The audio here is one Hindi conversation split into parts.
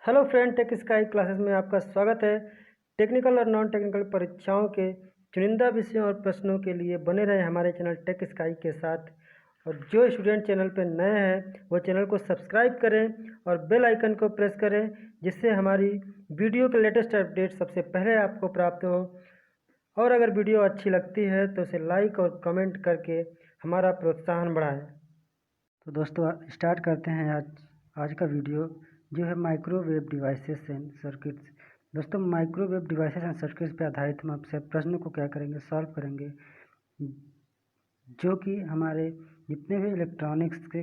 Hello friend, Tech Sky classes में आपका स्वागत है। टेक्निकल और नॉन टेक्निकल परीक्षाओं के चुनिंदा विषयों और प्रश्नों के लिए बने रहे हमारे चैनल टेक स्काई के साथ। और जो स्टूडेंट चैनल पर नए हैं वो चैनल को सब्सक्राइब करें और बेल आइकन को प्रेस करें, जिससे हमारी वीडियो के लेटेस्ट अपडेट सबसे पहले आपको प्राप्त हो। और अगर वीडियो अच्छी लगती है तो उसे लाइक और कमेंट करके हमारा प्रोत्साहन बढ़ाएं। तो दोस्तों स्टार्ट करते हैं आज का वीडियो, जो है माइक्रोवेव डिवाइसेस एंड सर्किट्स। दोस्तों माइक्रोवेव डिवाइसेस एंड सर्किट्स पे आधारित हम आपसे प्रश्न को क्या करेंगे, सॉल्व करेंगे, जो कि हमारे जितने भी इलेक्ट्रॉनिक्स के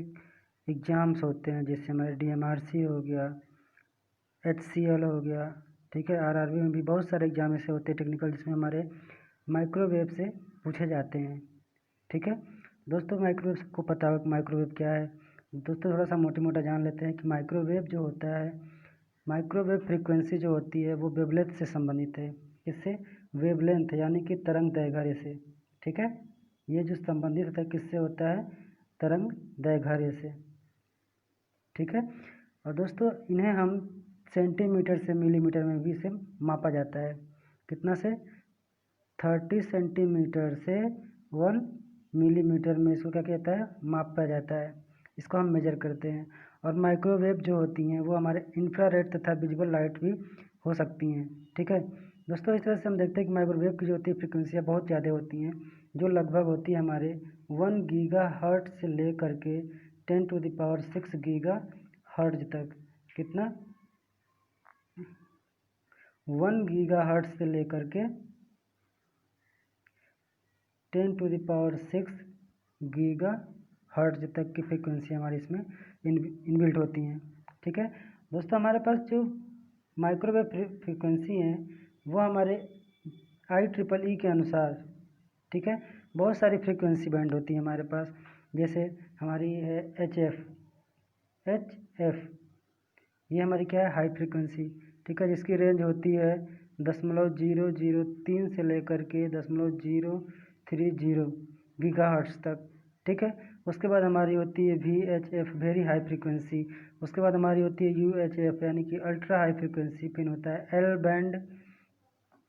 एग्ज़ाम्स होते हैं, जैसे हमारे DMRC हो गया, HCL हो गया, ठीक है, RRB में भी बहुत सारे एग्जाम ऐसे होते हैं टेक्निकल, जिसमें हमारे माइक्रोवेव से पूछे जाते हैं। ठीक है दोस्तों, माइक्रोवेव को पता हो कि माइक्रोवेव क्या है। दोस्तों थोड़ा सा मोटा जान लेते हैं कि माइक्रोवेव जो होता है, माइक्रोवेव फ्रीक्वेंसी जो होती है वो वेवलेंथ से संबंधित है। इससे वेवलेंथ यानी कि तरंग दैर्घ्य से, ठीक है, ये जो संबंधित होता है किससे होता है, तरंग दैर्घ्य से, ठीक है। और दोस्तों इन्हें हम सेंटीमीटर से मिलीमीटर में भी इसे मापा जाता है। कितना से 30 सेंटीमीटर से 1 मिलीमीटर में इसको क्या कहता है, मापा जाता है। इसको हम मेजर करते हैं। और माइक्रोवेव जो होती हैं वो हमारे इंफ्रारेड तथा विजिबल लाइट भी हो सकती हैं। ठीक है दोस्तों, इस तरह से हम देखते हैं कि माइक्रोवेव की जो होती है फ्रिक्वेंसियाँ बहुत ज़्यादा होती हैं, जो लगभग होती है हमारे 1 गीगा हर्ट्ज से लेकर के 10⁶ गीगा हर्ट्ज तक। कितना, 1 गीगा हर्ट्ज से लेकर के 10⁶ गीगा हर्ट्ज तक की फ्रिक्वेंसी हमारी इसमें इनबिल्ट होती हैं। ठीक है दोस्तों, हमारे पास जो माइक्रोवेव फ्रिक्वेंसी हैं वो हमारे IEEE के अनुसार, ठीक है, बहुत सारी फ्रिक्वेंसी बैंड होती है हमारे पास। जैसे हमारी है HF, ये हमारी क्या है, हाई फ्रिक्वेंसी, ठीक है, जिसकी रेंज होती है 0.003 से लेकर के 0.030 गीगाहर्ट्ज तक। ठीक है, उसके बाद हमारी होती है VHF, वेरी हाई फ्रिक्वेंसी। उसके बाद हमारी होती है UHF यानी कि अल्ट्रा हाई फ्रिक्वेंसी। फिर होता है L बैंड,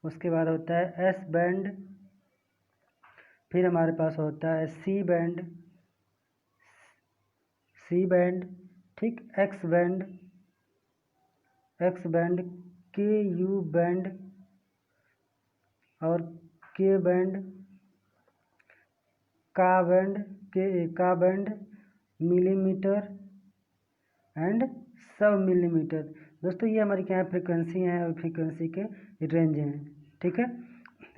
उसके बाद होता है S बैंड, फिर हमारे पास होता है C बैंड, ठीक, X बैंड, KU बैंड और K बैंड, का बैंड, मिलीमीटर एंड सब मिलीमीटर। दोस्तों ये हमारी क्या है, फ्रिक्वेंसी हैं और फ्रिक्वेंसी के रेंज हैं। ठीक है,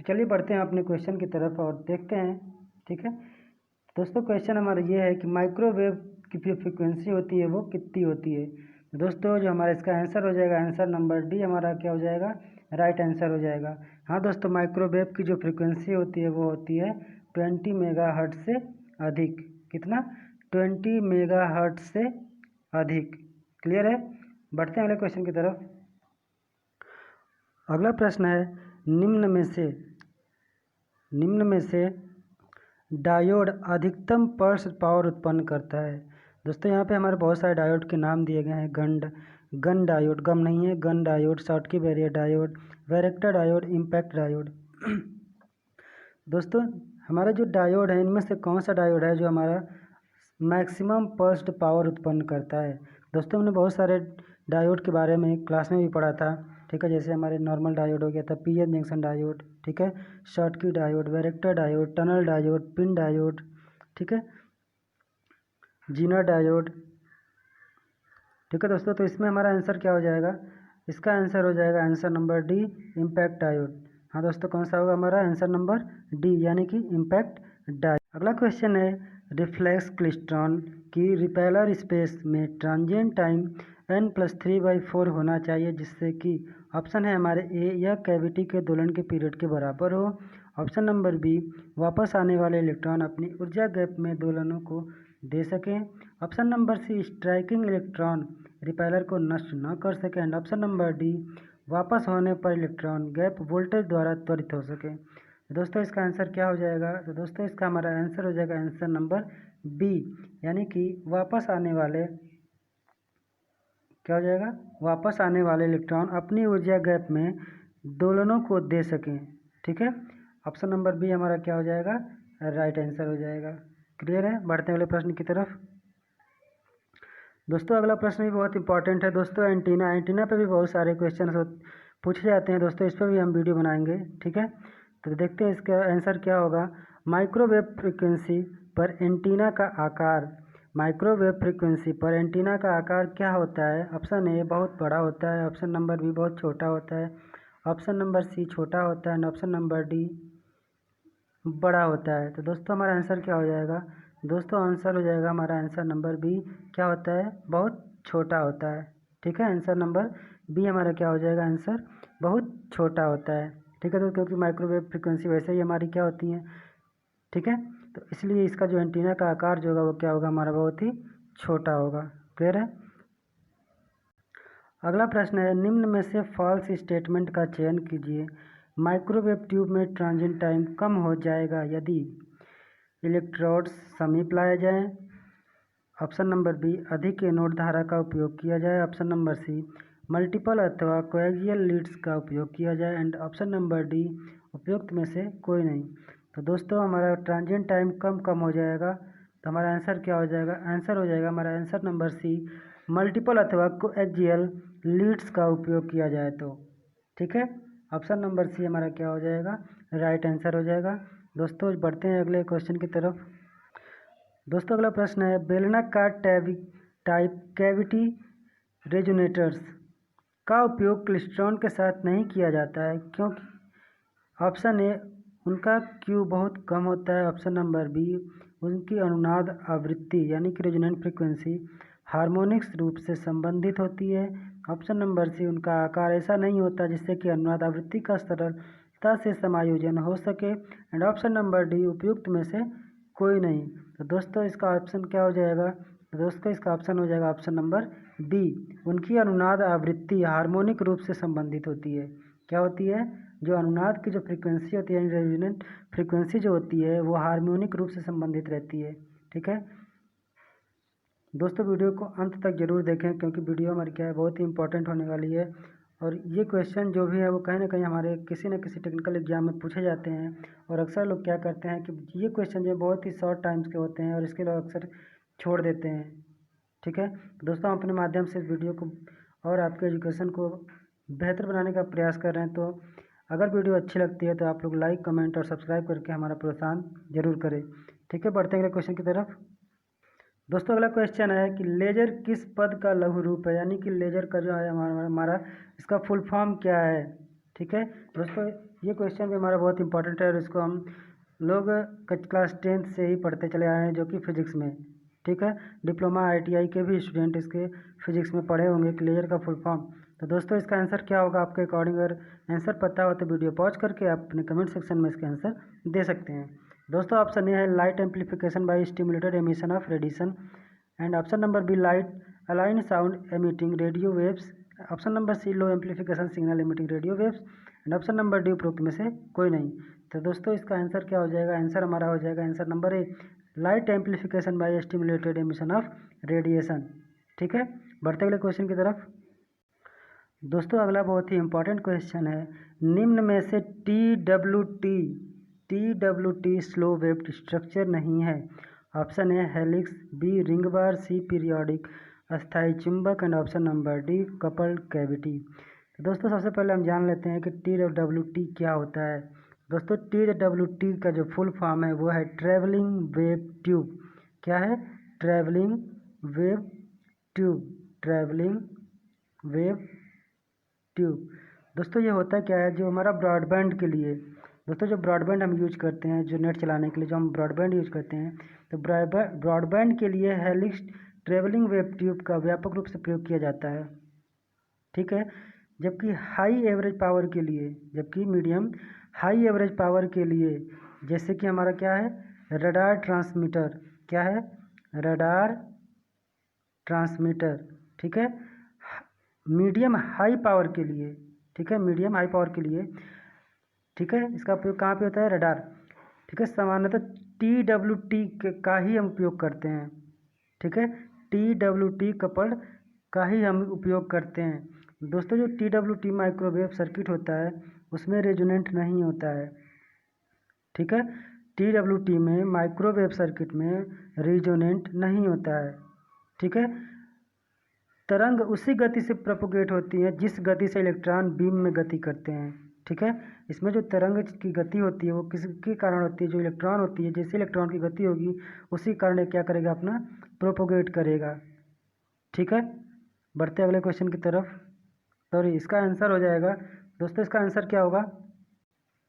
चलिए बढ़ते हैं अपने क्वेश्चन की तरफ और देखते हैं। ठीक है दोस्तों, क्वेश्चन हमारा ये है कि माइक्रोवेव की जो फ्रिक्वेंसी होती है वो कितनी होती है। दोस्तों जो हमारा इसका आंसर हो जाएगा, आंसर नंबर डी हमारा क्या हो जाएगा, राइट आंसर हो जाएगा। हाँ दोस्तों, माइक्रोवेव की जो फ्रिक्वेंसी होती है वो होती है 20 मेगाहर्ट्ज से अधिक। कितना, 20 मेगाहर्ट्ज से अधिक। क्लियर है, बढ़ते हैं अगले क्वेश्चन की तरफ। अगला प्रश्न है, निम्न में से डायोड अधिकतम पल्स पावर उत्पन्न करता है। दोस्तों यहाँ पे हमारे बहुत सारे डायोड के नाम दिए गए हैं। गन डायोड, गम नहीं है, Gunn diode, Schottky barrier diode, varactor diode, impact diode. दोस्तों हमारा जो डायोड है, इनमें से कौन सा डायोड है जो हमारा मैक्सिमम पल्स्ड पावर उत्पन्न करता है। दोस्तों हमने बहुत सारे डायोड के बारे में क्लास में भी पढ़ा था। ठीक है, जैसे हमारे नॉर्मल डायोड हो गया था, PN जंक्शन डायोड, ठीक है, Schottky diode, varactor diode, tunnel diode, pin diode, ठीक है, जीनर डायोड। ठीक है दोस्तों, तो इसमें हमारा आंसर क्या हो जाएगा, इसका आंसर हो जाएगा answer number D, impact diode. हाँ दोस्तों, कौन सा होगा हमारा आंसर नंबर डी, यानी कि इम्पैक्ट डायोड। अगला क्वेश्चन है, रिफ्लेक्स क्लिस्ट्रॉन की रिपेलर स्पेस में ट्रांजिएंट टाइम n+3/4 होना चाहिए, जिससे कि ऑप्शन है हमारे ए, यह कैविटी के दोलन के पीरियड के बराबर हो। ऑप्शन नंबर बी, वापस आने वाले इलेक्ट्रॉन अपनी ऊर्जा गैप में दोलनों को दे सकें। Option number C, striking electron repeller को नष्ट न कर सके। एंड ऑप्शन नंबर डी, वापस होने पर इलेक्ट्रॉन गैप वोल्टेज द्वारा त्वरित हो सके। दोस्तों इसका आंसर क्या हो जाएगा, तो दोस्तों इसका हमारा आंसर हो जाएगा आंसर नंबर बी, यानी कि वापस आने वाले क्या हो जाएगा, वापस आने वाले इलेक्ट्रॉन अपनी ऊर्जा गैप में दोलनों को दे सकें। ठीक है, ऑप्शन नंबर बी हमारा क्या हो जाएगा, राइट आंसर हो जाएगा। क्लियर है, बढ़ते हैं अगले प्रश्न की तरफ। दोस्तों अगला प्रश्न भी बहुत इंपॉर्टेंट है दोस्तों, एंटीना पे भी बहुत सारे क्वेश्चन पूछे जाते हैं दोस्तों, इस पर भी हम वीडियो बनाएंगे। ठीक है, तो देखते हैं इसका आंसर क्या होगा। माइक्रोवेव फ्रिक्वेंसी पर एंटीना का आकार, माइक्रोवेव फ्रिक्वेंसी पर एंटीना का आकार क्या होता है। ऑप्शन ए बहुत बड़ा होता है, ऑप्शन नंबर बी बहुत छोटा होता है, ऑप्शन नंबर सी छोटा होता है, ऑप्शन नंबर डी बड़ा होता है। तो दोस्तों हमारा आंसर क्या हो जाएगा, दोस्तों आंसर हो जाएगा हमारा आंसर नंबर बी, क्या होता है, बहुत छोटा होता है। ठीक है, आंसर नंबर बी हमारा क्या हो जाएगा, आंसर बहुत छोटा होता है। ठीक है, तो क्योंकि माइक्रोवेव फ्रिक्वेंसी वैसे ही हमारी क्या होती है। ठीक है, तो इसलिए इसका जो एंटीना का आकार जो होगा वो क्या होगा हमारा, बहुत ही छोटा होगा। क्लियर है। अगला प्रश्न है, निम्न में से फॉल्स स्टेटमेंट का चयन कीजिए। माइक्रोवेव ट्यूब में ट्रांजिट टाइम कम हो जाएगा यदि इलेक्ट्रोड्स समीप लाए जाएं। ऑप्शन नंबर बी अधिक एनोड धारा का उपयोग किया जाए, ऑप्शन नंबर सी मल्टीपल अथवा कोएक्सियल लीड्स का उपयोग किया जाए, एंड ऑप्शन नंबर डी उपयुक्त में से कोई नहीं। तो दोस्तों हमारा ट्रांजिट टाइम कम हो जाएगा, तो हमारा आंसर क्या हो जाएगा, आंसर हो जाएगा हमारा आंसर नंबर सी मल्टीपल अथवा कोएक्सियल लीड्स का उपयोग किया जाए तो। ठीक है, ऑप्शन नंबर सी हमारा क्या हो जाएगा, राइट आंसर हो जाएगा। दोस्तों बढ़ते हैं अगले क्वेश्चन की तरफ। दोस्तों अगला प्रश्न है, बेलनाकार टाइप कैविटी रेजोनेटर्स का उपयोग क्लिस्ट्रॉन के साथ नहीं किया जाता है क्योंकि। ऑप्शन ए उनका क्यू बहुत कम होता है, ऑप्शन नंबर बी उनकी अनुनाद आवृत्ति यानी कि रेजोनेंट फ्रीक्वेंसी हार्मोनिक्स रूप से संबंधित होती है, ऑप्शन नंबर सी उनका आकार ऐसा नहीं होता जिससे कि अनुनाद आवृत्ति का सरलता से समायोजन हो सके, एंड ऑप्शन नंबर डी उपयुक्त में से कोई नहीं। तो दोस्तों इसका ऑप्शन क्या हो जाएगा, तो दोस्तों इसका ऑप्शन हो जाएगा ऑप्शन नंबर बी उनकी अनुनाद आवृत्ति हार्मोनिक रूप से संबंधित होती है। क्या होती है, जो अनुनाद की जो फ्रीक्वेंसी होती है रेजोनेंट फ्रीक्वेंसी जो होती है वो हार्मोनिक रूप से संबंधित रहती है। ठीक है दोस्तों, वीडियो को अंत तक जरूर देखें क्योंकि वीडियो हमारी क्या है बहुत ही इंपॉर्टेंट होने वाली है, और ये क्वेश्चन जो भी है वो कहीं ना कहीं हमारे किसी न किसी टेक्निकल एग्जाम में पूछे जाते हैं। और अक्सर लोग क्या करते हैं कि ये क्वेश्चन जो बहुत ही शॉर्ट टाइम्स के होते हैं और इसके लोग अक्सर छोड़ देते हैं। ठीक है, दोस्तों हम अपने माध्यम से इस वीडियो को और आपके एजुकेशन को बेहतर बनाने का प्रयास कर रहे हैं, तो अगर वीडियो अच्छी लगती है तो आप लोग लाइक कमेंट और सब्सक्राइब करके हमारा प्रोत्साहन जरूर करें। ठीक है, बढ़ते हैं अगले क्वेश्चन की तरफ। दोस्तों अगला क्वेश्चन है कि लेजर किस पद का लघु रूप है, यानी कि लेजर का जो है हमारा इसका फुल फॉर्म क्या है। ठीक है दोस्तों, ये क्वेश्चन भी हमारा बहुत इंपॉर्टेंट है और इसको हम लोग क्लास 10th से ही पढ़ते चले आए हैं जो कि फिजिक्स में। ठीक है, डिप्लोमा ITI के भी स्टूडेंट इसके फिजिक्स में पढ़े होंगे कि लेजर का फुल फॉर्म। तो दोस्तों इसका आंसर क्या होगा आपके अकॉर्डिंग, अगर आंसर पता हो तो वीडियो पॉज करके आप अपने कमेंट सेक्शन में इसका आंसर दे सकते हैं। दोस्तों ऑप्शन ए है light amplification by stimulated emission of radiation, and option number B light align sound emitting radio waves, option number C low amplification signal emitting radio waves, and option number D उपरोक्त में से कोई नहीं। तो दोस्तों इसका आंसर क्या हो जाएगा, आंसर हमारा हो जाएगा answer number A light amplification by stimulated emission of radiation. ठीक है, बढ़ते अगले क्वेश्चन की तरफ। दोस्तों अगला बहुत ही इंपॉर्टेंट क्वेश्चन है, निम्न में से TWT स्लो वेव स्ट्रक्चर नहीं है। Option A helix, B ring bar, C periodic अस्थायी चुंबक, and option number D coupled cavity. तो दोस्तों सबसे पहले हम जान लेते हैं कि TWT क्या होता है। दोस्तों TWT का जो फुल फॉर्म है वो है ट्रैवलिंग वेव ट्यूब। क्या है, travelling wave tube, travelling wave tube. दोस्तों ये होता क्या है, जो हमारा ब्रॉडबैंड के लिए, दोस्तों जो ब्रॉडबैंड हम यूज करते हैं, जो नेट चलाने के लिए जो हम ब्रॉडबैंड यूज करते हैं, तो ब्रॉडबैंड के लिए हेलिक्स ट्रैवलिंग वेव ट्यूब का व्यापक रूप से प्रयोग किया जाता है। ठीक है, जबकि हाई एवरेज पावर के लिए, जबकि मीडियम हाई एवरेज पावर के लिए, जैसे कि हमारा क्या है रडार ट्रांसमीटर, क्या है रडार ट्रांसमीटर। ठीक है, मीडियम हाई पावर के लिए, ठीक है मीडियम हाई पावर के लिए, ठीक है इसका उपयोग कहाँ पे होता है, रडार। ठीक है, सामान्यतः TWT का ही हम उपयोग करते हैं। ठीक है, TWT कपल्ड का ही हम उपयोग करते हैं। दोस्तों जो TWT माइक्रोवेव सर्किट होता है उसमें रेजोनेंट नहीं होता है, ठीक है। TWT में माइक्रोवेव सर्किट में रेजोनेंट नहीं होता है, ठीक है। तरंग उसी गति से प्रोपोगेट होती है जिस गति से इलेक्ट्रॉन बीम में गति करते हैं, ठीक है। इसमें जो तरंग की गति होती है वो किसके कारण होती है, जो इलेक्ट्रॉन होती है, जैसे इलेक्ट्रॉन की गति होगी उसी कारण क्या करेगा, अपना प्रोपोगेट करेगा, ठीक है। बढ़ते अगले क्वेश्चन की तरफ। सॉरी, इसका आंसर हो जाएगा दोस्तों, इसका आंसर क्या होगा,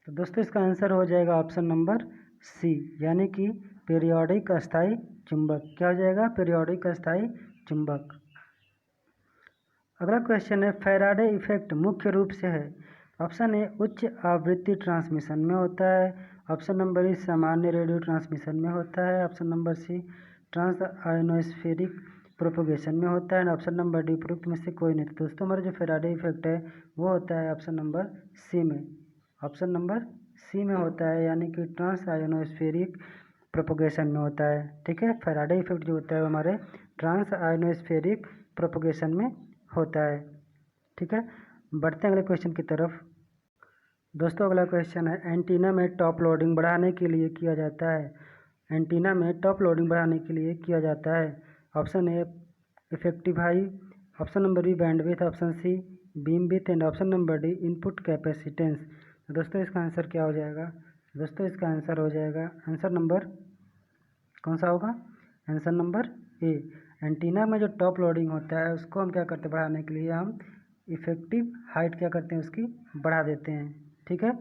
तो दोस्तों इसका आंसर हो जाएगा ऑप्शन नंबर सी, यानी कि पीरियोडिक अस्थायी चुंबक। क्या हो जाएगा, पीरियोडिक अस्थायी चुंबक। अगला क्वेश्चन है, फैराडे इफेक्ट मुख्य रूप से है, ऑप्शन ए उच्च आवृत्ति ट्रांसमिशन में होता है, ऑप्शन नंबर ए सामान्य रेडियो ट्रांसमिशन में होता है, option number C trans ionospheric propagation में होता है, ऑप्शन नंबर डी उपरोक्त में से कोई नहीं। तो दोस्तों हमारा जो फैराडे इफेक्ट है वो होता है ऑप्शन नंबर सी में, ऑप्शन नंबर सी में होता है, यानी कि ट्रांस आयोनोस्फेरिक प्रोपोगेशन में होता है, ठीक है। फैराडे इफेक्ट जो होता है हमारे ट्रांस आयोनोस्फेरिक प्रोपोगेशन में होता है, ठीक है। बढ़ते हैं अगले क्वेश्चन की तरफ। दोस्तों अगला क्वेश्चन है, एंटीना में टॉप लोडिंग बढ़ाने के लिए किया जाता है, एंटीना में टॉप लोडिंग बढ़ाने के लिए किया जाता है, option A effective high, option number B bandwidth, option C beam width and option number D input capacitance. दोस्तों इसका आंसर क्या हो जाएगा, दोस्तों इसका आंसर हो जाएगा आंसर नंबर कौन सा होगा, आंसर नंबर ए। एंटीना में जो टॉप लोडिंग होता है उसको हम क्या करते हैं, बढ़ाने के लिए हम इफेक्टिव हाइट क्या करते हैं, उसकी बढ़ा देते हैं, ठीक है।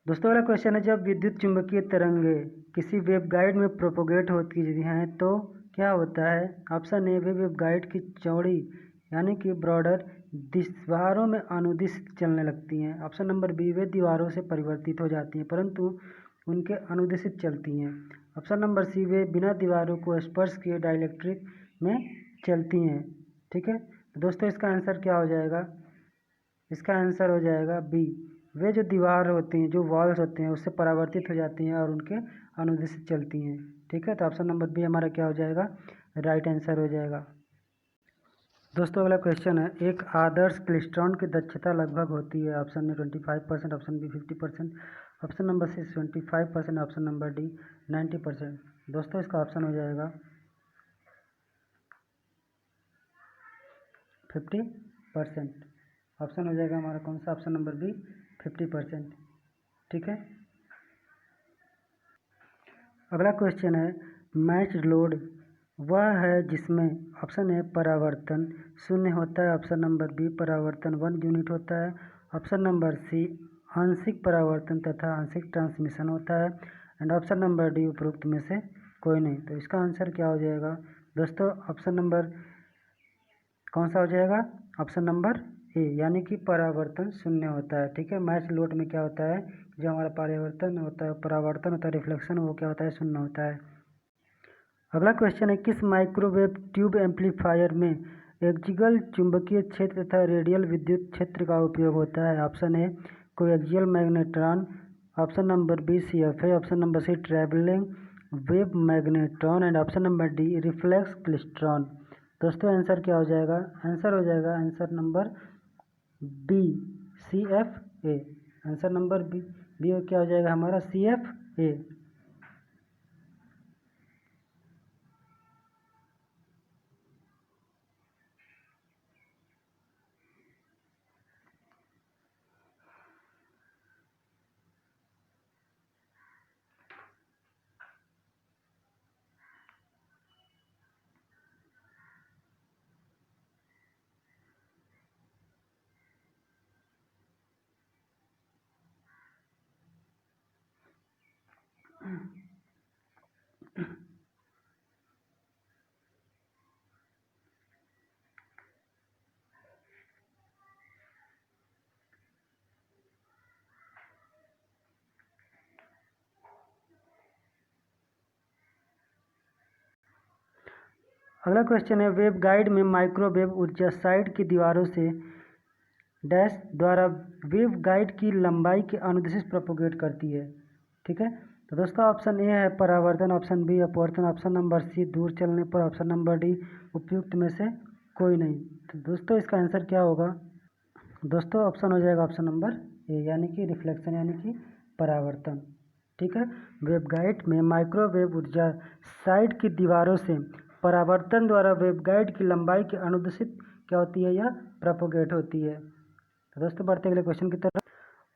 दोस्तों अगला क्वेश्चन है, जब विद्युत चुंबकीय तरंगे किसी वेवगाइड में प्रोपोगेट होती हैं तो क्या होता है, ऑप्शन ए वे वेवगाइड की चौड़ी यानी कि ब्रॉडर दीवारों में अनुदिश चलने लगती हैं, ऑप्शन नंबर बी वे दीवारों से परिवर्तित हो जाती हैं परंतु उनके अनुदिशित चलती हैं, ऑप्शन नंबर सी वे बिना दीवारों को स्पर्श किए डाइलेक्ट्रिक में चलती हैं, ठीक है। तो दोस्तों इसका आंसर क्या हो जाएगा, इसका आंसर हो जाएगा बी, वे जो दीवार होती हैं, जो वॉल्स होते हैं उससे परावर्तित हो जाती हैं और उनके अनुदिशित चलती हैं, ठीक है। तो ऑप्शन नंबर बी हमारा क्या हो जाएगा, राइट आंसर हो जाएगा। दोस्तों अगला क्वेश्चन है, एक आदर्श क्लिस्ट्रॉन की दक्षता लगभग होती है, option A 25%, option B 50%, option number C 25%, option number D 90%। दोस्तों इसका ऑप्शन हो जाएगा 50%, ऑप्शन हो जाएगा हमारा कौन सा, ऑप्शन नंबर बी 50%, ठीक है। अगला क्वेश्चन है, मैच्ड लोड वह है जिसमें ऑप्शन ए परावर्तन 0 होता है, ऑप्शन नंबर बी परावर्तन 1 यूनिट होता है, ऑप्शन नंबर सी आंशिक परावर्तन तथा आंशिक ट्रांसमिशन होता है एंड ऑप्शन नंबर डी उपरोक्त में से कोई नहीं। तो इसका आंसर क्या हो जाएगा दोस्तों, ऑप्शन नंबर कौन सा हो जाएगा, ऑप्शन नंबर ए, यानी कि परावर्तन 0 होता है, ठीक है। मैच लोड में क्या होता है, जो हमारा परावर्तन होता है, परावर्तन होता है, रिफ्लेक्शन, वो क्या होता है, 0 होता है। अगला क्वेश्चन है, किस माइक्रोवेव ट्यूब एम्पलीफायर में एक्सियल चुंबकीय क्षेत्र तथा रेडियल विद्युत क्षेत्र का उपयोग होता है, option A coaxial magnetron, option number B CFA, option number C travelling wave magnetron and option number D reflex klystron. दोस्तों आंसर क्या हो जाएगा, आंसर हो जाएगा answer number B CFA, answer number B क्या हो जाएगा हमारा CFA। अगला क्वेश्चन है, वेव गाइड में माइक्रोवेव ऊर्जा साइड की दीवारों से डैश द्वारा वेव गाइड की लंबाई के अनुदिश प्रोपोगेट करती है, ठीक है। तो दोस्तों ऑप्शन ए है परावर्तन, ऑप्शन बी अपवर्तन, ऑप्शन नंबर सी दूर चलने पर, ऑप्शन नंबर डी उपयुक्त में से कोई नहीं। तो दोस्तों इसका आंसर क्या होगा? दोस्तों ऑप्शन हो जाएगा ऑप्शन नंबर ए, यानी कि रिफ्लेक्शन यानी कि परावर्तन। ठीक है, वेवगाइड में माइक्रोवेव ऊर्जा साइड की दीवारों से परावर्तन द्वारा वेवगाइड की लंबाई की अनुदिशित क्या होती है, या प्रोपोगेट होती है। तो दोस्तों बढ़ते अगले क्वेश्चन की तरफ।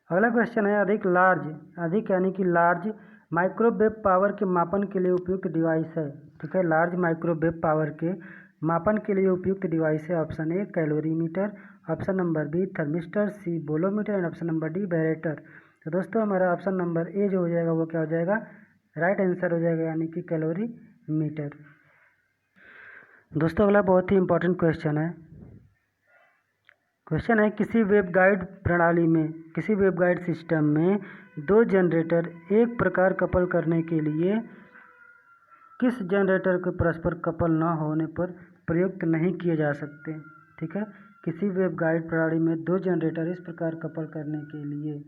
अगला क्वेश्चन है अधिक यानी कि लार्ज माइक्रोवेव पावर के मापन के लिए उपयुक्त डिवाइस है। ठीक है, लार्ज माइक्रोवेव पावर के मापन के लिए उपयुक्त डिवाइस है। Option A calorimeter, option number B thermistor, C bolometer and option number D barretter. तो दोस्तों हमारा ऑप्शन नंबर ए जो हो जाएगा वो क्या हो जाएगा, राइट आंसर हो जाएगा, यानी कि कैलोरीमीटर। दोस्तों अगला बहुत ही इंपॉर्टेंट क्वेश्चन है। क्वेश्चन है किसी वेवगाइड प्रणाली में, किसी वेवगाइड सिस्टम में दो जनरेटर एक प्रकार कपल करने के लिए किस जनरेटर के परस्पर कपल न होने पर प्रयुक्त नहीं किए जा सकते। ठीक है, किसी वेवगाइड प्रणाली में दो जनरेटर इस प्रकार कपल करने के लिए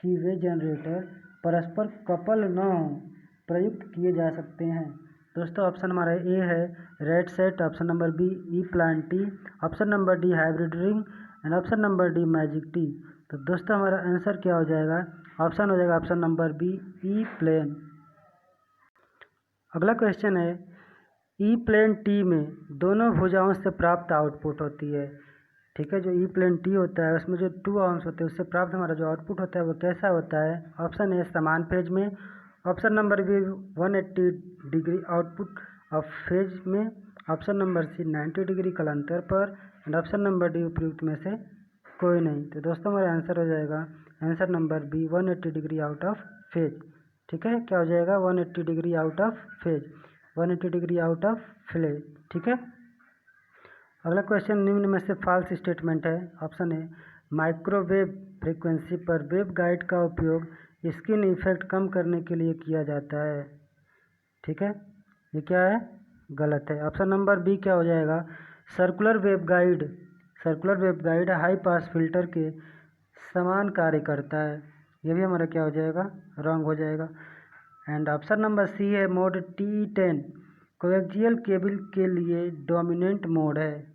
कि वे जनरेटर परस्पर कपल न हो प्रयुक्त किए जा सकते हैं। दोस्तों ऑप्शन हमारा ए है red set, option number B E plane tee, option number D hybrid ring and option number D magic tee. तो दोस्तों हमारा आंसर क्या हो जाएगा, ऑप्शन हो जाएगा option number B E plane. अगला क्वेश्चन है ई प्लेन टी में दोनों भुजाओं से प्राप्त आउटपुट होती है। ठीक है, जो ई प्लेन टी होता है उसमें जो 2 आर्म्स होते हैं उससे प्राप्त हमारा जो आउटपुट होता है वो कैसा होता है। ऑप्शन ए समान फेज में, option number B 180 degree output of phase में, ऑप्शन नंबर सी 90 डिग्री कालांतर पर एंड ऑप्शन नंबर डी उपयुक्त में से कोई नहीं। तो दोस्तों हमारा आंसर हो जाएगा answer number B 180 degree out of phase. ठीक है, क्या हो जाएगा 180 degree out of phase, 180 degree out of phase. ठीक है, अगला क्वेश्चन निम्न में से फॉल्स स्टेटमेंट है। ऑप्शन ए माइक्रोवेव फ्रीक्वेंसी पर वेवगाइड का उपयोग स्किन इफेक्ट कम करने के लिए किया जाता है। ठीक है, ये क्या है, गलत है। ऑप्शन नंबर बी क्या हो जाएगा, circular waveguide high pass filter के समान कार्य करता है। ये भी हमारा क्या हो जाएगा, रॉन्ग हो जाएगा। एंड ऑप्शन नंबर सी है मोड T10 कोएक्सियल केबल के लिए डोमिनेंट मोड है।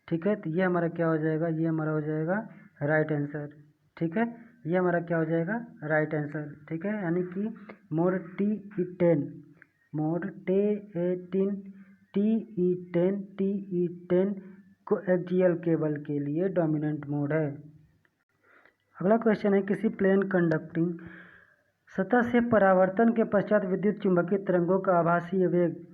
ठीक है, तो ये हमारा क्या हो जाएगा, ये हमारा हो जाएगा राइट आंसर। ठीक है, ये हमारा क्या हो जाएगा, राइट आंसर। ठीक है, यानी कि मोड TE10 कोएक्सियल केबल के लिए डोमिनेंट मोड है। अगला क्वेश्चन है किसी प्लेन कंडक्टिंग सतह से परावर्तन के पश्चात विद्युत चुंबकीय तरंगों का आभासीय वेग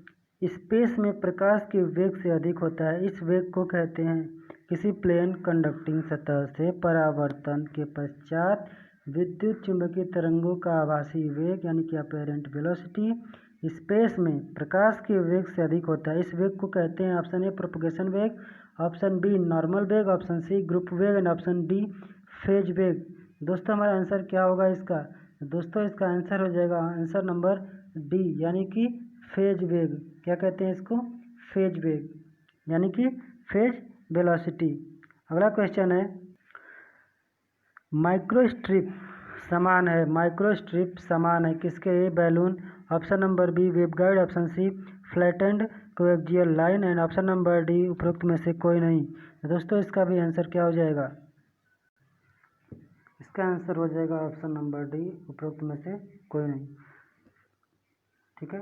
स्पेस में प्रकाश के वेग से अधिक होता है, इस वेग को कहते हैं। किसी प्लेन कंडक्टिंग सतह से परावर्तन के पश्चात विद्युत चुंबकीय तरंगों का आभासी वेग यानी कि अपेरेंट वेलोसिटी स्पेस में प्रकाश के वेग से अधिक होता है, इस वेग को कहते हैं। ऑप्शन ए प्रोपगेशन वेग, ऑप्शन बी नॉर्मल वेग, ऑप्शन सी ग्रुप वेग एंड ऑप्शन डी फेज वेग। दोस्तों हमारा आंसर क्या होगा इसका, दोस्तों इसका आंसर हो जाएगा आंसर नंबर डी, यानी कि फेज वेग। क्या कहते हैं इसको, फेज वेग, यानी कि फेज वेलोसिटी। अगला क्वेश्चन है माइक्रोस्ट्रिप समान है किसके, A balun, option number B waveguide, option C flattened coaxial line and option number D उपरोक्त में से कोई नहीं। तो दोस्तों इसका भी आंसर क्या हो जाएगा, इसका आंसर हो जाएगा ऑप्शन नंबर डी उपरोक्त में से कोई नहीं। ठीक है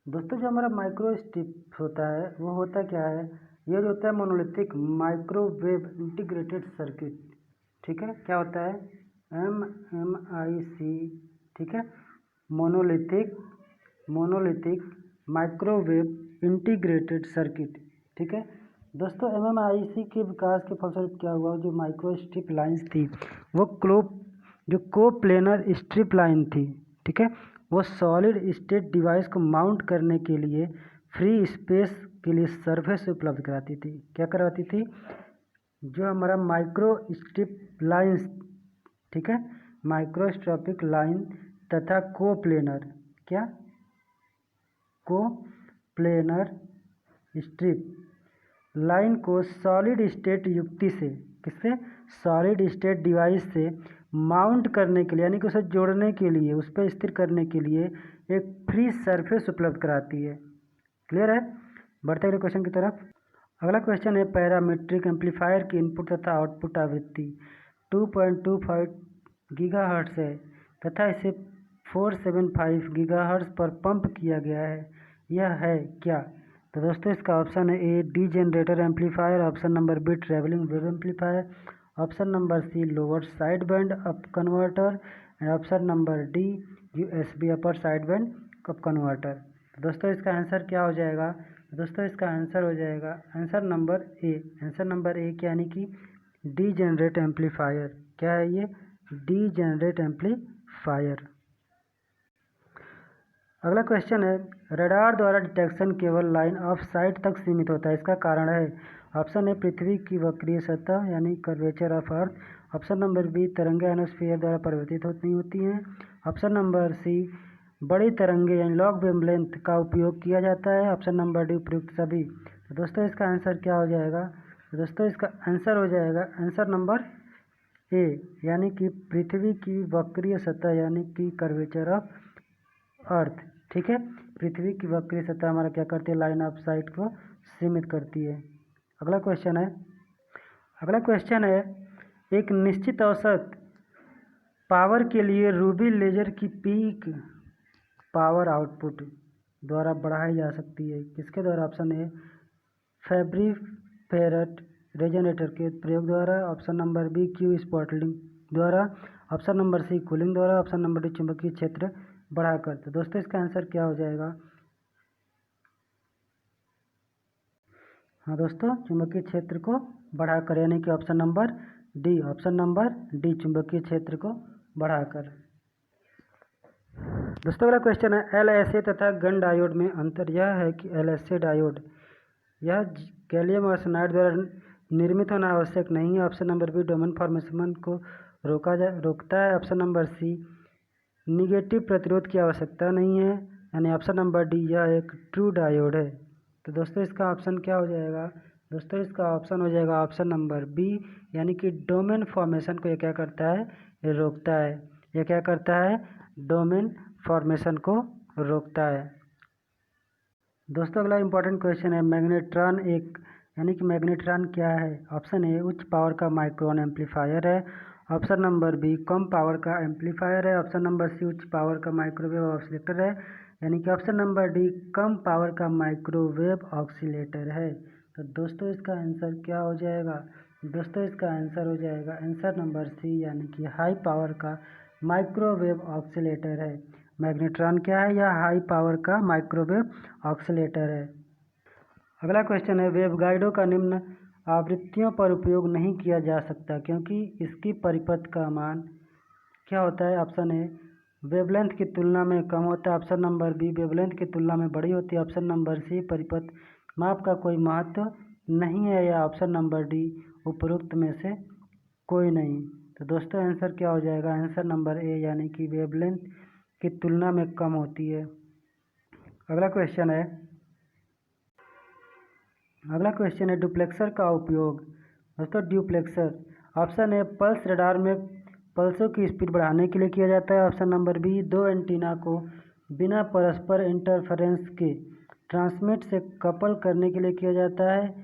दोस्तों, जो हमारा माइक्रोस्ट्रिप होता है वो होता क्या है, ये जो होता है मोनोलिथिक माइक्रोवेव इंटीग्रेटेड सर्किट। ठीक है, क्या होता है MMIC। ठीक है, मोनोलिथिक माइक्रोवेव इंटीग्रेटेड सर्किट। ठीक है दोस्तों, MMIC के विकास के फलस्वरूप क्या हुआ, जो माइक्रोस्ट्रिप लाइंस थी वो जो कोप्लेनर स्ट्रिप लाइन थी। ठीक है, वो सॉलिड स्टेट डिवाइस को माउंट करने के लिए फ्री स्पेस के लिए सरफेस उपलब्ध कराती थी। क्या करवाती थी, जो हमारा माइक्रोस्ट्रिप लाइंस, ठीक है, माइक्रोस्ट्रिपिक लाइन तथा कोप्लेनर स्ट्रिप लाइन को सॉलिड स्टेट युक्ति से, किससे, सॉलिड स्टेट डिवाइस से माउंट करने के लिए यानी कि उसे जोड़ने के लिए, उस पर स्थिर करने के लिए एक फ्री सरफेस उपलब्ध कराती है। क्लियर है? बढ़ते अगले क्वेश्चन की तरफ। अगला क्वेश्चन है पैरामीट्रिक एम्पलीफायर की इनपुट तथा आउटपुट आवृत्ति 2.25 गीगाहर्ट्ज है तथा इसे 475 गीगाहर्ट्ज पर पंप किया गया है, यह है क्या? तो दोस्तों इसका ऑप्शन है A D generator amplifier, option number B travelling wave amplifier, option number C lower side band up converter and option number D USB upper side band up converter. तो दोस्तों इसका आंसर क्या हो जाएगा? दोस्तों इसका आंसर हो जाएगा answer number A. Answer number A यानी कि डी जनरेट एम्पलीफायर। क्या है ये? D generate amplifier. अगला क्वेश्चन है रडार द्वारा डिटेक्शन केवल लाइन ऑफ साइट तक सीमित होता है, इसका कारण है? ऑप्शन ए पृथ्वी की वक्रीय सतह यानी curvature of earth, option number B तरंगे एनोस्फीयर द्वारा परिवर्तित नहीं होती हैं, ऑप्शन नंबर सी बड़ी तरंगे यानी लॉन्ग वेवलेंथ का उपयोग किया जाता है, ऑप्शन नंबर डी उपयुक्त सभी। तो दोस्तों इसका आंसर क्या हो जाएगा? तो दोस्तों इसका आंसर हो जाएगा आंसर नंबर ए यानी कि पृथ्वी की वक्रीय सतह यानी कि कर्वेचर ऑफ अर्थ। ठीक है, पृथ्वी की वक्रीय सतह हमारा क्या करती है? लाइन ऑफ साइट को सीमित करती है। अगला क्वेश्चन है एक निश्चित औसत पावर के लिए रूबी लेजर की पीक पावर आउटपुट द्वारा बढ़ाई जा सकती है, किसके द्वारा? Option A Fabry ferrate resonator के प्रयोग द्वारा, ऑप्शन नंबर बी क्यू स्पॉटलिंग द्वारा, ऑप्शन नंबर सी कूलिंग द्वारा, ऑप्शन नंबर डी चुंबकीय क्षेत्र बढ़ाकर। तो दोस्तों इसका आंसर क्या हो जाएगा? हाँ दोस्तों, चुंबकीय क्षेत्र को बढ़ाकर यानी कि ऑप्शन नंबर डी चुंबकीय क्षेत्र को बढ़ाकर। दोस्तों अगला क्वेश्चन है एलएसए तथा गन डायोड में अंतर यह है कि एलएसए डायोड यह गैलियम आर्सेनाइड द्वारा निर्मित होना आवश्यक नहीं है, option number B domain formation को रोकता है, ऑप्शन नंबर सी निगेटिव प्रतिरोध की आवश्यकता नहीं है, यानी ऑप्शन नंबर डी यह एक ट्रू डायोड है। तो दोस्तों इसका ऑप्शन क्या हो जाएगा? दोस्तों इसका ऑप्शन हो जाएगा ऑप्शन नंबर बी यानी कि डोमेन फॉर्मेशन को यह क्या करता है? ये रोकता है। यह क्या करता है? डोमेन फॉर्मेशन को रोकता है। दोस्तों अगला इंपॉर्टेंट क्वेश्चन है मैग्नेट्रॉन यानी कि मैग्नेट्रॉन क्या है? ऑप्शन ए उच्च पावर का माइक्रोन एम्पलीफायर है, ऑप्शन नंबर बी कम पावर का एम्पलीफायर है, ऑप्शन नंबर सी उच्च पावर का माइक्रोवेव ऑसिलेटर है, यानी कि ऑप्शन नंबर डी कम पावर का माइक्रोवेव ऑसिलेटर है। तो दोस्तों इसका आंसर क्या हो जाएगा? दोस्तों इसका आंसर हो जाएगा आंसर नंबर सी यानी कि हाई पावर का माइक्रोवेव ऑसिलेटर है। मैग्नेट्रॉन क्या है? यह हाई पावर का माइक्रोवेव ऑसिलेटर है। अगला क्वेश्चन है वेवगाइडों का निम्न आवृत्तियों पर उपयोग नहीं किया जा सकता क्योंकि इसकी परिपथ का मान क्या होता है? ऑप्शन ए वेवलेंथ की तुलना में कम होता है, ऑप्शन नंबर बी वेवलेंथ की तुलना में बड़ी होती है, ऑप्शन नंबर सी परिपथ माप का कोई महत्व नहीं है, या ऑप्शन नंबर डी उपरोक्त में से कोई नहीं। तो दोस्तों आंसर क्या हो जाएगा? आंसर नंबर ए यानी कि वेवलेंथ की तुलना में कम होती है। अगला क्वेश्चन है डुप्लेक्सर का उपयोग। दोस्तों ड्यूप्लेक्सर ऑप्शन ए पल्स रडार में पल्सों की स्पीड बढ़ाने के लिए किया जाता है, ऑप्शन नंबर बी दो एंटीना को बिना परस्पर इंटरफेरेंस के ट्रांसमिट से कपल करने के लिए किया जाता है,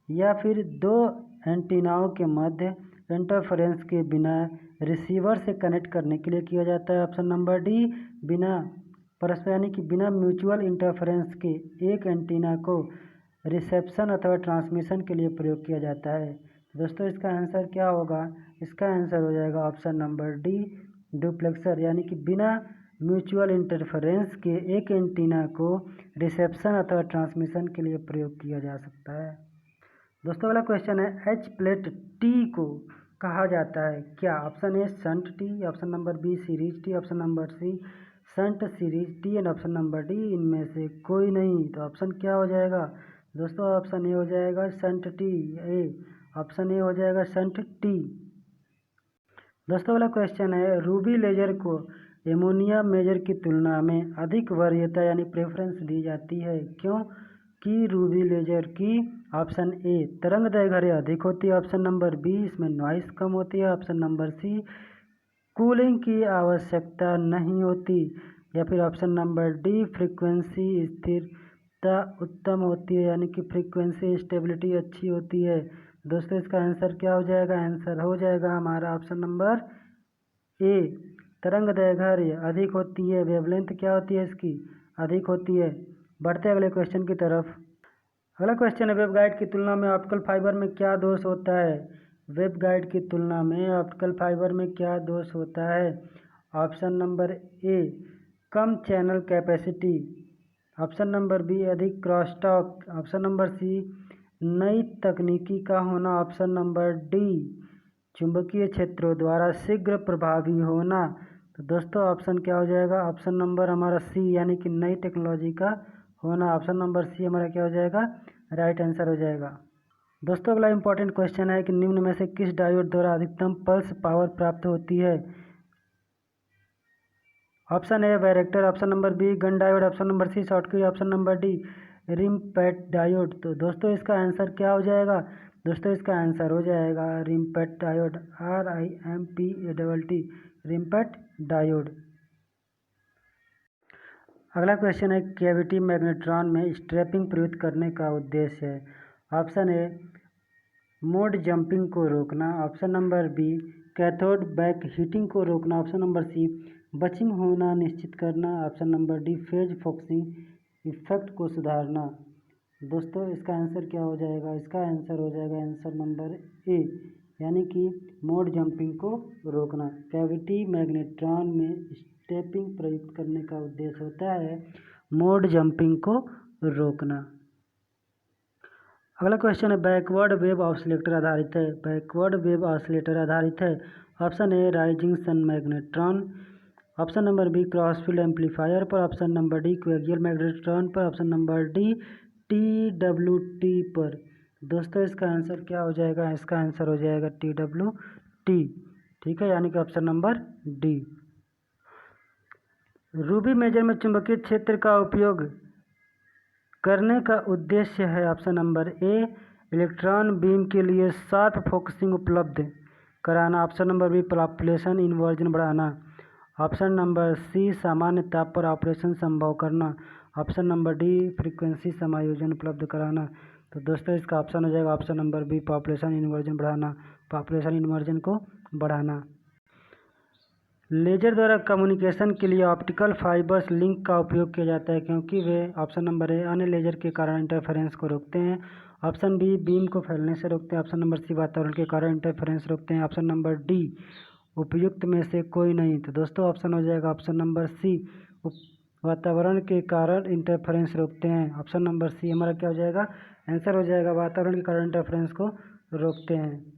या फिर दो एंटीनाओं के मध्य इंटरफेरेंस के बिना रिसीवर से कनेक्ट करने के लिए किया जाता है, ऑप्शन नंबर डी बिना परस्पर यानी कि बिना म्यूचुअल इंटरफेरेंस के एक एंटीना को रिसेप्शन अथवा ट्रांसमिशन के लिए प्रयोग किया जाता है। दोस्तों इसका आंसर क्या होगा? इसका आंसर हो जाएगा ऑप्शन नंबर डी डुप्लेक्सर, यानी कि बिना म्यूचुअल इंटरफेरेंस के एक एंटीना को रिसेप्शन अथवा ट्रांसमिशन के लिए प्रयोग किया जा सकता है। दोस्तों अगला क्वेश्चन है एच प्लेट टी को कहा जाता है क्या? Option A shunt tee, option number B series tee, option number C shunt series tee and option number D इनमें से कोई नहीं। तो ऑप्शन क्या हो जाएगा? दोस्तों ऑप्शन ए हो जाएगा शंट टी, ऑप्शन ए हो जाएगा शंट टी। दोस्तों वाला क्वेश्चन है रूबी लेजर को एमोनिया मेजर की तुलना में अधिक वरीयता यानी प्रेफरेंस दी जाती है, क्यों? की रूबी लेजर की ऑप्शन ए तरंग दैर्घ्य अधिक होती है, ऑप्शन नंबर बी इसमें नॉइस कम होती है, ऑप्शन नंबर सी कूलिंग की आवश्यकता नहीं होती, या फिर ऑप्शन नंबर डी फ्रीक्वेंसी स्थिरता उत्तम होती है, यानी कि फ्रीक्वेंसी स्टेबिलिटी अच्छी होती है। दोस्तों इसका आंसर क्या हो जाएगा? आंसर हो जाएगा हमारा ऑप्शन नंबर ए तरंग दैर्घ्य अधिक होती है। वेवलेंथ क्या होती है इसकी? अधिक होती है। बढ़ते अगले क्वेश्चन की तरफ। अगला क्वेश्चन है वेबगाइड की तुलना में ऑप्टिकल फाइबर में क्या दोष होता है? वेबगाइड की तुलना में ऑप्टिकल फाइबर में क्या दोष होता है? ऑप्शन नंबर ए कम channel capacity, option number B अधिक क्रॉसटॉक, ऑप्शन नंबर सी नई तकनीकी का होना, ऑप्शन नंबर डी चुंबकीय क्षेत्रों द्वारा शीघ्र प्रभावी होना। तो दोस्तों ऑप्शन क्या हो जाएगा? ऑप्शन नंबर हमारा सी यानी कि नई टेक्नोलॉजी का होना, ऑप्शन नंबर सी हमारा क्या हो जाएगा? राइट आंसर हो जाएगा। दोस्तों अगला इंपॉर्टेंट क्वेश्चन है कि निम्न में से किस डायोड द्वारा अधिकतम पल्स पावर प्राप्त होती है? Option A varactor, option number B Gunn diode, option number C Schottky, option number D IMPATT diode. तो दोस्तों इसका आंसर क्या हो जाएगा? दोस्तों इसका आंसर हो जाएगा रिम्पेट डायोड, RIMPET, रिम्पेट डायोड। अगला क्वेश्चन है कैविटी मैग्नेट्रॉन में स्ट्रैपिंग प्रयुक्त करने का उद्देश्य है। ऑप्शन ए मोड जंपिंग को रोकना, option number B cathode back heating को रोकना, ऑप्शन नंबर सी बचिंग होना निश्चित करना, option number D phase focusing effect को सुधारना। दोस्तों इसका आंसर क्या हो जाएगा? इसका आंसर हो जाएगा आंसर नंबर ए यानी कि मोड जंपिंग को रोकना। कैविटी मैग्नेट्रॉन में स्ट्रैपिंग प्रयुक्त करने का उद्देश्य होता है मोड जंपिंग को रोकना। अगला क्वेश्चन है बैकवर्ड वेव ऑसिलेटर आधारित है। बैकवर्ड वेव ऑसिलेटर आधारित है। Option A rising sun magnetron, option number B crossfield amplifier पर, option number D coaxial magnetron पर, ऑप्शन नंबर डी TWT पर। दोस्तों इसका आंसर क्या हो जाएगा? इसका आंसर हो जाएगा TWT, ठीक है, यानी कि option number D. Ruby maser में चुंबकीय क्षेत्र का उपयोग करने का उद्देश्य है, option number A electron beam के लिए शार्प फोकसिंग उपलब्ध कराना, option number B population inversion बढ़ाना, ऑप्शन नंबर सी सामान्य ताप पर ऑपरेशन संभव करना, ऑप्शन नंबर डी फ्रीक्वेंसी समायोजन उपलब्ध कराना। तो दोस्तों इसका ऑप्शन हो जाएगा option number B population inversion बढ़ाना, पॉपुलेशन इन्वर्जन को बढ़ाना। लेजर द्वारा कम्युनिकेशन के लिए ऑप्टिकल फाइबर्स लिंक का उपयोग किया जाता है क्योंकि वे ऑप्शन नंबर ए अन्य लेजर के कारण इंटरफेरेंस को रोकते हैं, ऑप्शन बी बीम को फैलने से रोकते हैं, ऑप्शन नंबर सी वातावरण के कारण इंटरफेरेंस रोकते हैं, ऑप्शन नंबर डी उपयुक्त में से कोई नहीं। तो दोस्तों ऑप्शन हो जाएगा ऑप्शन नंबर सी वातावरण के कारण इंटरफेरेंस रोकते हैं। ऑप्शन नंबर सी हमारा क्या हो जाएगा? आंसर हो जाएगा वातावरण के कारण इंटरफेरेंस को रोकते हैं।